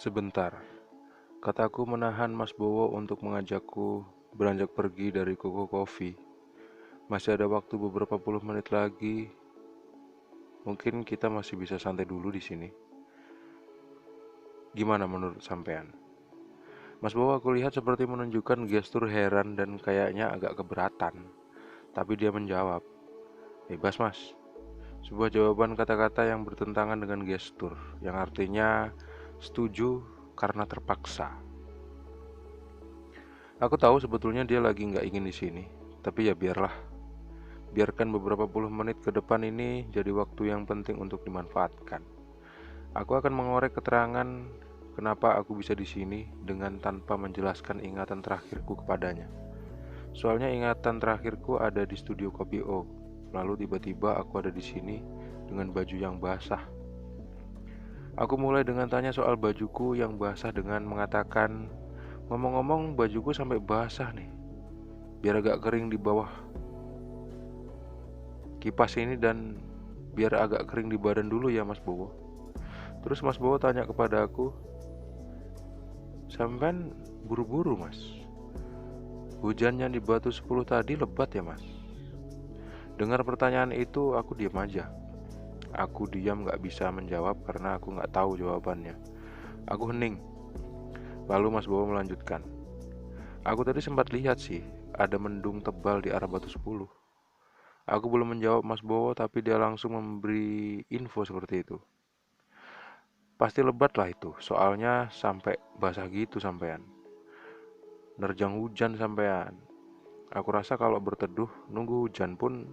Sebentar, kataku menahan Mas Bowo untuk mengajakku beranjak pergi dari Koko Coffee. Masih ada waktu beberapa puluh menit lagi. Mungkin kita masih bisa santai dulu di sini. Gimana menurut sampean? Mas Bowo aku lihat seperti menunjukkan gestur heran dan kayaknya agak keberatan. Tapi dia menjawab, "Bebas, Mas." Sebuah jawaban kata-kata yang bertentangan dengan gestur, yang artinya setuju karena terpaksa. Aku tahu sebetulnya dia lagi nggak ingin di sini, tapi ya biarlah. Biarkan beberapa puluh menit ke depan ini jadi waktu yang penting untuk dimanfaatkan. Aku akan mengorek keterangan kenapa aku bisa di sini dengan tanpa menjelaskan ingatan terakhirku kepadanya. Soalnya ingatan terakhirku ada di studio Kopi O. Lalu tiba-tiba aku ada di sini dengan baju yang basah. Aku mulai dengan tanya soal bajuku yang basah dengan mengatakan, "Ngomong-ngomong, bajuku sampai basah nih. Biar agak kering di bawah kipas ini dan biar agak kering di badan dulu ya Mas Bowo." Terus Mas Bowo tanya kepada aku, "Sampean buru-buru Mas? Hujannya di Batu 10 tadi lebat ya Mas?" Dengar pertanyaan itu aku diam aja. Aku diam gak bisa menjawab karena aku gak tahu jawabannya. Aku hening. Lalu Mas Bowo melanjutkan, "Aku tadi sempat lihat sih, ada mendung tebal di arah Batu 10." Aku belum menjawab Mas Bowo tapi dia langsung memberi info seperti itu. "Pasti lebat lah itu, soalnya sampai basah gitu sampean. Nerjang hujan sampean. Aku rasa kalau berteduh nunggu hujan pun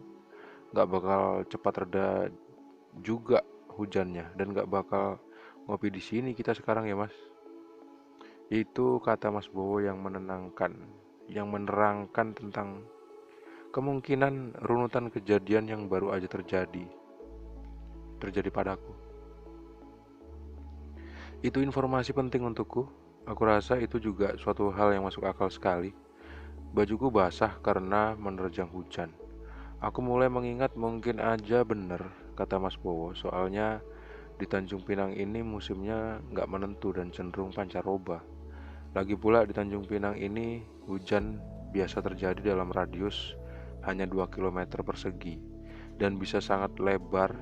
gak bakal cepat reda juga hujannya dan gak bakal ngopi di sini kita sekarang ya Mas." Itu kata Mas Bowo yang menenangkan, yang menerangkan tentang kemungkinan runutan kejadian yang baru aja terjadi padaku. Itu informasi penting untukku. Aku rasa itu juga suatu hal yang masuk akal sekali. Bajuku basah karena menerjang hujan. Aku mulai mengingat mungkin aja bener kata Mas Bowo, soalnya di Tanjung Pinang ini musimnya nggak menentu dan cenderung pancaroba. Lagi pula di Tanjung Pinang ini hujan biasa terjadi dalam radius hanya 2 kilometer persegi dan bisa sangat lebar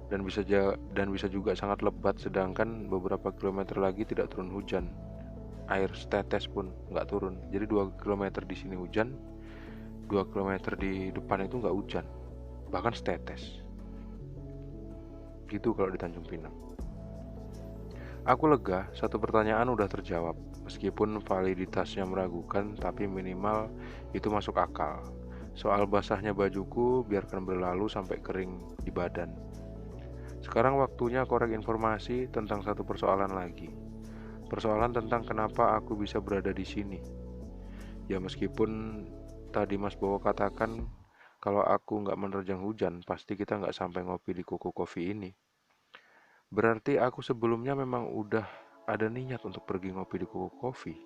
dan bisa juga sangat lebat, sedangkan beberapa kilometer lagi tidak turun hujan. Air setetes pun nggak turun. Jadi 2 kilometer di sini hujan, 2 kilometer di depan itu nggak hujan, bahkan setetes. Gitu kalau di Tanjung Pinang. Aku lega, satu pertanyaan udah terjawab. Meskipun validitasnya meragukan, tapi minimal itu masuk akal. Soal basahnya bajuku, biarkan berlalu sampai kering di badan. Sekarang waktunya korek informasi tentang satu persoalan lagi. Persoalan tentang kenapa aku bisa berada di sini. Ya meskipun tadi Mas Bowo katakan kalau aku nggak menerjang hujan, pasti kita nggak sampai ngopi di Koko Coffee ini. Berarti aku sebelumnya memang udah ada niat untuk pergi ngopi di Koko Coffee.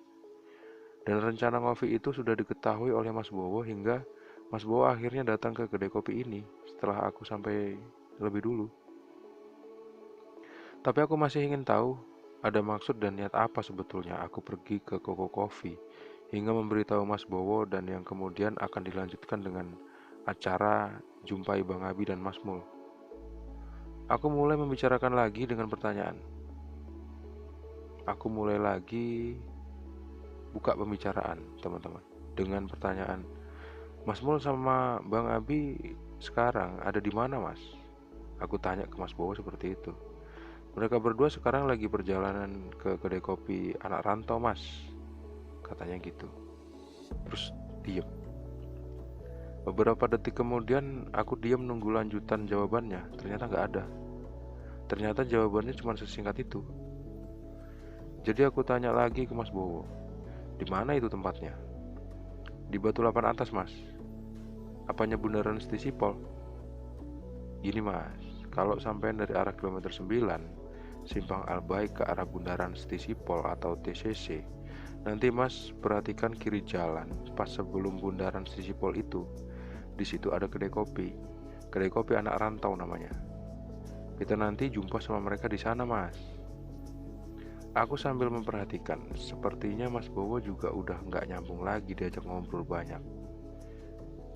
Dan rencana ngopi itu sudah diketahui oleh Mas Bowo hingga Mas Bowo akhirnya datang ke kedai kopi ini setelah aku sampai lebih dulu. Tapi aku masih ingin tahu ada maksud dan niat apa sebetulnya aku pergi ke Koko Coffee hingga memberitahu Mas Bowo dan yang kemudian akan dilanjutkan dengan acara Jumpai Bang Abi dan Mas Mul. Aku mulai membicarakan lagi dengan pertanyaan. Aku mulai lagi buka pembicaraan, teman-teman, dengan pertanyaan, "Mas Mul sama Bang Abi sekarang ada di mana, Mas?" Aku tanya ke Mas Bowo seperti itu. "Mereka berdua sekarang lagi perjalanan ke kedai kopi anak rantau, Mas," katanya gitu. Terus diem. Beberapa detik kemudian aku diam nunggu lanjutan jawabannya. Ternyata nggak ada. Ternyata jawabannya cuma sesingkat itu. Jadi aku tanya lagi ke Mas Bowo, "Di mana itu tempatnya?" "Di Batu 8 atas, Mas." "Apanya bundaran Stisipol?" "Gini, Mas. Kalau sampai dari arah kilometer 9, Simpang Albaik ke arah bundaran Stisipol atau TCC, nanti Mas perhatikan kiri jalan. Pas sebelum bundaran Stisipol itu, di situ ada kedai kopi. Kedai kopi anak rantau namanya. Kita nanti jumpa sama mereka di sana, Mas." Aku sambil memperhatikan, sepertinya Mas Bowo juga udah nggak nyambung lagi diajak ngobrol banyak.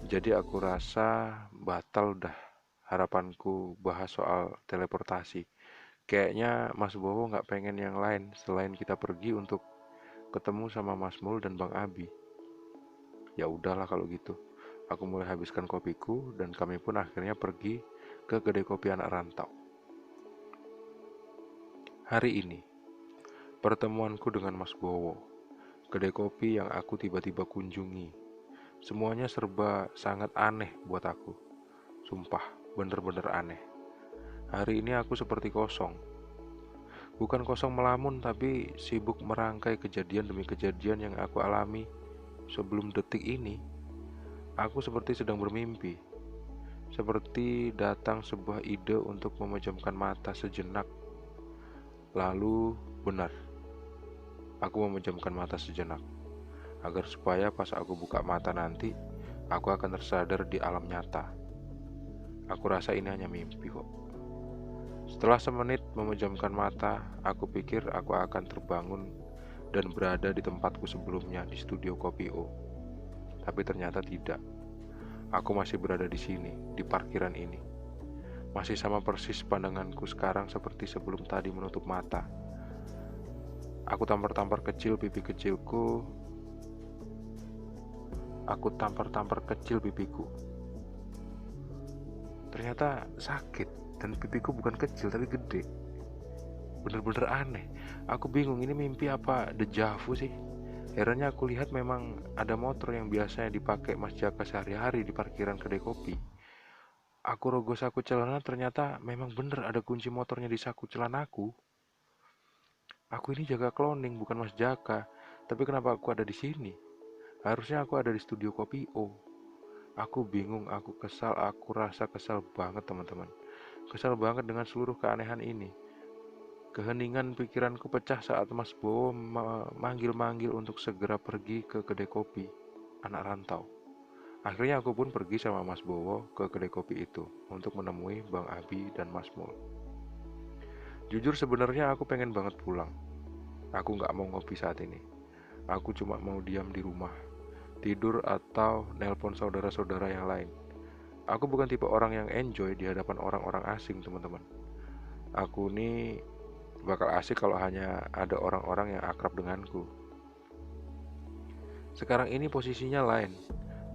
Jadi aku rasa batal dah harapanku bahas soal teleportasi. Kayaknya Mas Bowo nggak pengen yang lain selain kita pergi untuk ketemu sama Mas Mul dan Bang Abi. Ya udahlah kalau gitu. Aku mulai habiskan kopiku dan kami pun akhirnya pergi ke kedai kopi anak rantau. Hari ini, pertemuanku dengan Mas Bowo, kedai kopi yang aku tiba-tiba kunjungi. Semuanya serba sangat aneh buat aku. Sumpah, bener-bener aneh. Hari ini aku seperti kosong. Bukan kosong melamun, tapi sibuk merangkai kejadian demi kejadian yang aku alami sebelum detik ini. Aku seperti sedang bermimpi. Seperti datang sebuah ide untuk memejamkan mata sejenak. Lalu, benar, aku memejamkan mata sejenak. Agar supaya pas aku buka mata nanti, aku akan tersadar di alam nyata. Aku rasa ini hanya mimpi kok. Setelah semenit memejamkan mata, aku pikir aku akan terbangun dan berada di tempatku sebelumnya di studio Kopi O. Tapi ternyata tidak. Aku masih berada di sini, di parkiran ini. Masih sama persis pandanganku sekarang seperti sebelum tadi menutup mata. Aku tampar-tampar kecil pipi kecilku. Aku tampar-tampar kecil pipiku. Ternyata sakit dan pipiku bukan kecil tapi gede. Bener-bener aneh. Aku bingung ini mimpi apa deja vu sih. Herannya aku lihat memang ada motor yang biasanya dipakai Mas Jaka sehari-hari di parkiran kedai kopi. Aku rogoh saku celana ternyata memang bener ada kunci motornya di saku celanaku. Aku ini jaga cloning bukan Mas Jaka. Tapi kenapa aku ada di sini? Harusnya aku ada di studio kopi O. Aku bingung, aku kesal, aku rasa kesal banget teman-teman. Kesal banget dengan seluruh keanehan ini. Keheningan pikiranku pecah saat Mas Bowo manggil-manggil untuk segera pergi ke kedai kopi anak rantau. Akhirnya aku pun pergi sama Mas Bowo ke kedai kopi itu untuk menemui Bang Abi dan Mas Mul. Jujur sebenarnya aku pengen banget pulang. Aku nggak mau ngopi saat ini. Aku cuma mau diam di rumah, tidur atau nelpon saudara-saudara yang lain. Aku bukan tipe orang yang enjoy di hadapan orang-orang asing, teman-teman. Aku nih bakal asik kalau hanya ada orang-orang yang akrab denganku. Sekarang ini posisinya lain.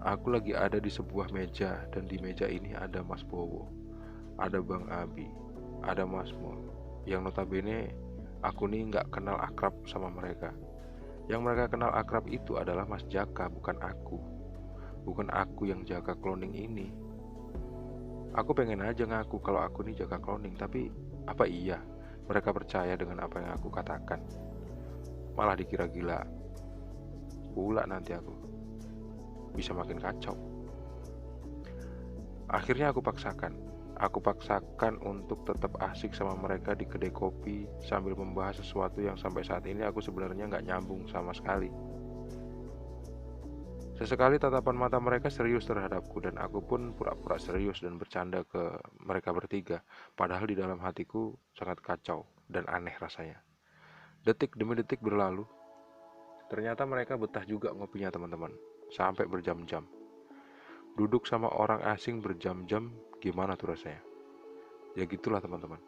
Aku lagi ada di sebuah meja dan di meja ini ada Mas Bowo, ada Bang Abi, ada Mas Mul. Yang notabene aku nih nggak kenal akrab sama mereka. Yang mereka kenal akrab itu adalah Mas Jaka, bukan aku. Bukan aku yang jaga cloning ini. Aku pengen aja ngaku kalau aku nih jaga cloning, tapi apa iya mereka percaya dengan apa yang aku katakan? Malah dikira gila pula nanti aku. Bisa makin kacau. Akhirnya aku paksakan untuk tetap asik sama mereka di kedai kopi sambil membahas sesuatu yang sampai saat ini aku sebenarnya nggak nyambung sama sekali. Sesekali tatapan mata mereka serius terhadapku dan aku pun pura-pura serius dan bercanda ke mereka bertiga. Padahal di dalam hatiku sangat kacau dan aneh rasanya. Detik demi detik berlalu. Ternyata mereka betah juga ngopinya teman-teman. Sampai berjam-jam. Duduk sama orang asing berjam-jam gimana tuh rasanya? Ya gitulah teman-teman.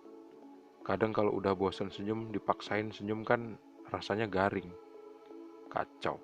Kadang kalau udah bosan senyum dipaksain senyum kan rasanya garing. Kacau.